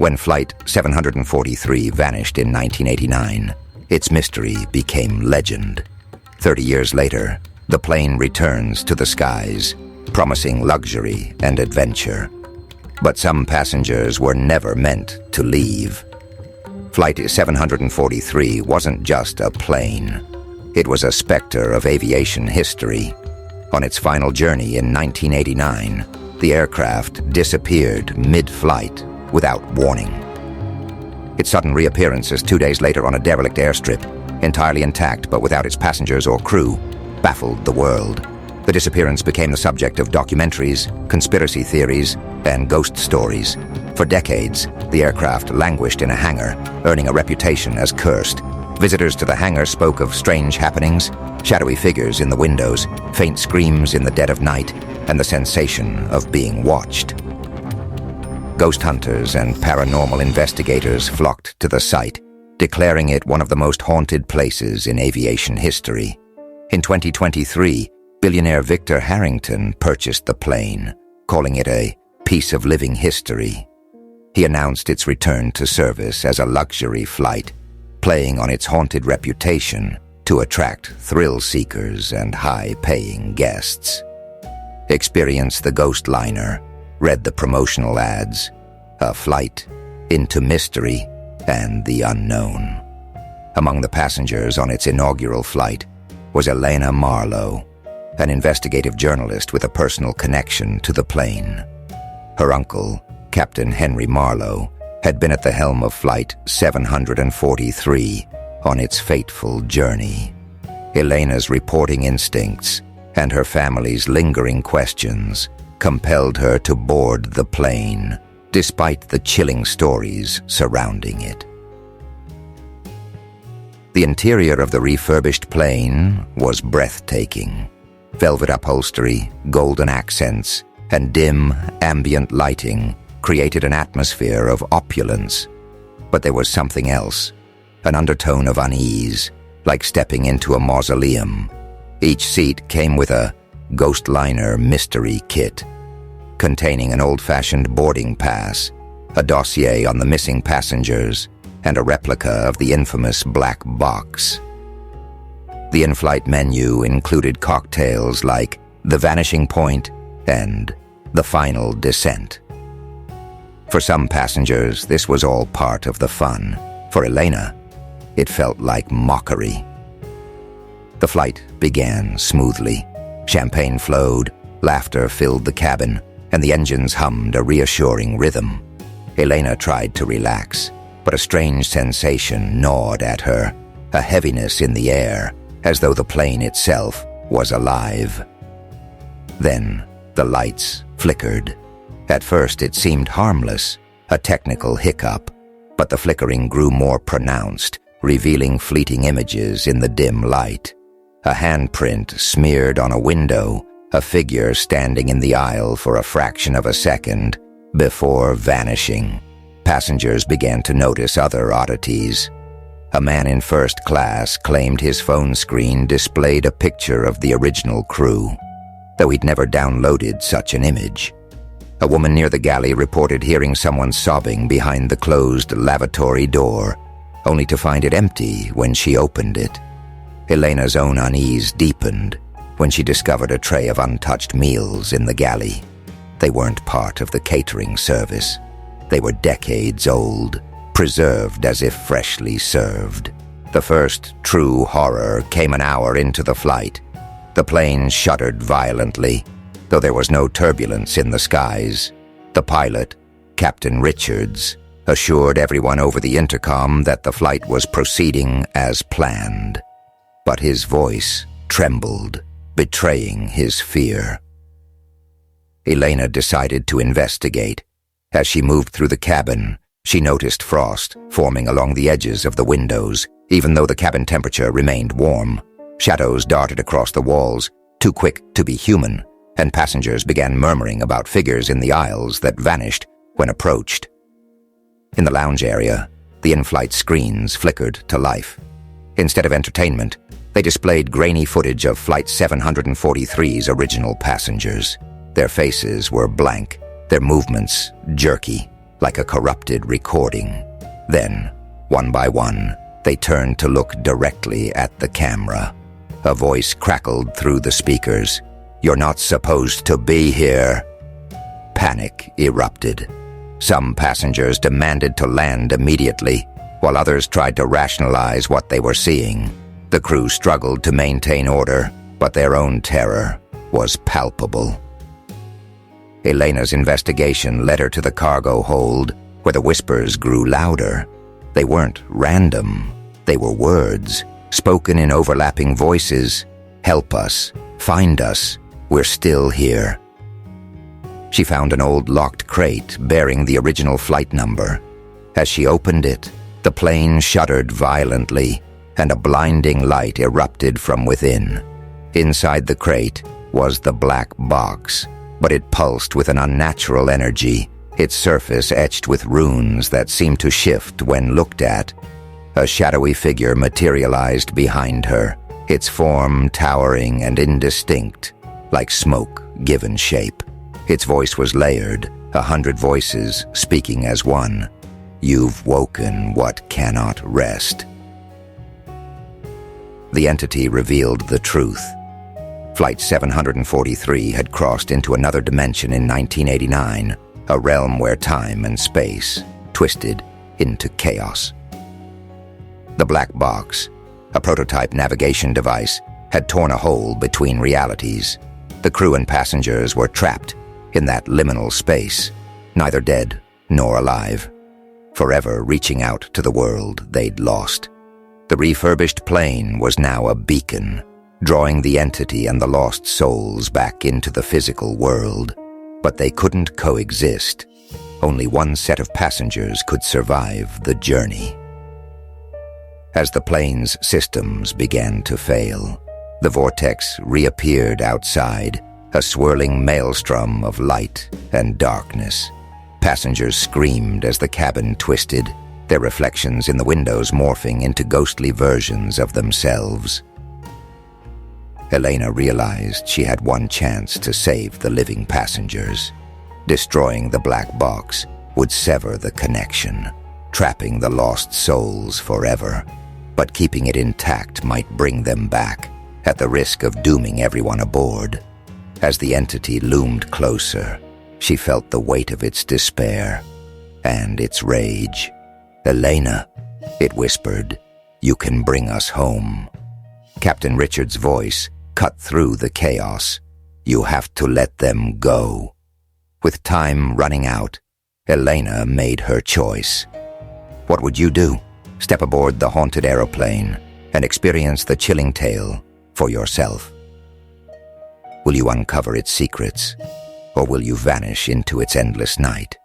When Flight 743 vanished in 1989, its mystery became legend. 30 years later, the plane returns to the skies, promising luxury and adventure. But some passengers were never meant to leave. Flight 743 wasn't just a plane. It was a specter of aviation history. On its final journey in 1989, the aircraft disappeared mid-flight without warning. Its sudden reappearances 2 days later on a derelict airstrip, entirely intact but without its passengers or crew, baffled the world. The disappearance became the subject of documentaries, conspiracy theories, and ghost stories. For decades, the aircraft languished in a hangar, earning a reputation as cursed. Visitors to the hangar spoke of strange happenings, shadowy figures in the windows, faint screams in the dead of night, and the sensation of being watched. Ghost hunters and paranormal investigators flocked to the site, declaring it one of the most haunted places in aviation history. In 2023, billionaire Victor Harrington purchased the plane, calling it a piece of living history. He announced its return to service as a luxury flight, playing on its haunted reputation to attract thrill-seekers and high-paying guests. Experience the ghost liner, read the promotional ads, a flight into mystery and the unknown. Among the passengers on its inaugural flight was Elena Marlowe, an investigative journalist with a personal connection to the plane. Her uncle, Captain Henry Marlowe, had been at the helm of Flight 743 on its fateful journey. Elena's reporting instincts and her family's lingering questions compelled her to board the plane, despite the chilling stories surrounding it. The interior of the refurbished plane was breathtaking. Velvet upholstery, golden accents, and dim, ambient lighting created an atmosphere of opulence. But there was something else, an undertone of unease, like stepping into a mausoleum. Each seat came with a ghost liner mystery kit, containing an old-fashioned boarding pass, a dossier on the missing passengers, and a replica of the infamous black box. The in-flight menu included cocktails like The Vanishing Point and The Final Descent. For some passengers, this was all part of the fun. For Elena, it felt like mockery. The flight began smoothly. Champagne flowed, laughter filled the cabin, and the engines hummed a reassuring rhythm. Elena tried to relax, but a strange sensation gnawed at her, a heaviness in the air, as though the plane itself was alive. Then the lights flickered. At first it seemed harmless, a technical hiccup, but the flickering grew more pronounced, revealing fleeting images in the dim light. A handprint smeared on a window, a figure standing in the aisle for a fraction of a second, before vanishing. Passengers began to notice other oddities. A man in first class claimed his phone screen displayed a picture of the original crew, though he'd never downloaded such an image. A woman near the galley reported hearing someone sobbing behind the closed lavatory door, only to find it empty when she opened it. Elena's own unease deepened when she discovered a tray of untouched meals in the galley. They weren't part of the catering service. They were decades old, preserved as if freshly served. The first true horror came an hour into the flight. The plane shuddered violently, though there was no turbulence in the skies. The pilot, Captain Richards, assured everyone over the intercom that the flight was proceeding as planned. But his voice trembled, betraying his fear. Elena decided to investigate. As she moved through the cabin, she noticed frost forming along the edges of the windows, even though the cabin temperature remained warm. Shadows darted across the walls, too quick to be human, and passengers began murmuring about figures in the aisles that vanished when approached. In the lounge area, the in-flight screens flickered to life. Instead of entertainment, they displayed grainy footage of Flight 743's original passengers. Their faces were blank, their movements jerky, like a corrupted recording. Then, one by one, they turned to look directly at the camera. A voice crackled through the speakers. "You're not supposed to be here." Panic erupted. Some passengers demanded to land immediately, while others tried to rationalize what they were seeing. The crew struggled to maintain order, but their own terror was palpable. Elena's investigation led her to the cargo hold, where the whispers grew louder. They weren't random. They were words, spoken in overlapping voices. "Help us. Find us. We're still here." She found an old locked crate bearing the original flight number. As she opened it, the plane shuddered violently, and a blinding light erupted from within. Inside the crate was the black box, but it pulsed with an unnatural energy, its surface etched with runes that seemed to shift when looked at. A shadowy figure materialized behind her, its form towering and indistinct, like smoke given shape. Its voice was layered, 100 voices speaking as one. "You've woken what cannot rest." The entity revealed the truth. Flight 743 had crossed into another dimension in 1989, a realm where time and space twisted into chaos. The black box, a prototype navigation device, had torn a hole between realities. The crew and passengers were trapped in that liminal space, neither dead nor alive, forever reaching out to the world they'd lost. The refurbished plane was now a beacon, drawing the entity and the lost souls back into the physical world. But they couldn't coexist. Only one set of passengers could survive the journey. As the plane's systems began to fail, the vortex reappeared outside, a swirling maelstrom of light and darkness. Passengers screamed as the cabin twisted, their reflections in the windows morphing into ghostly versions of themselves. Elena realized she had one chance to save the living passengers. Destroying the black box would sever the connection, trapping the lost souls forever. But keeping it intact might bring them back, at the risk of dooming everyone aboard. As the entity loomed closer, she felt the weight of its despair and its rage. "Elena," it whispered, "you can bring us home." Captain Richard's voice cut through the chaos. "You have to let them go." With time running out, Elena made her choice. What would you do? Step aboard the Haunted Aeroplane and experience the chilling tale for yourself. Will you uncover its secrets, or will you vanish into its endless night?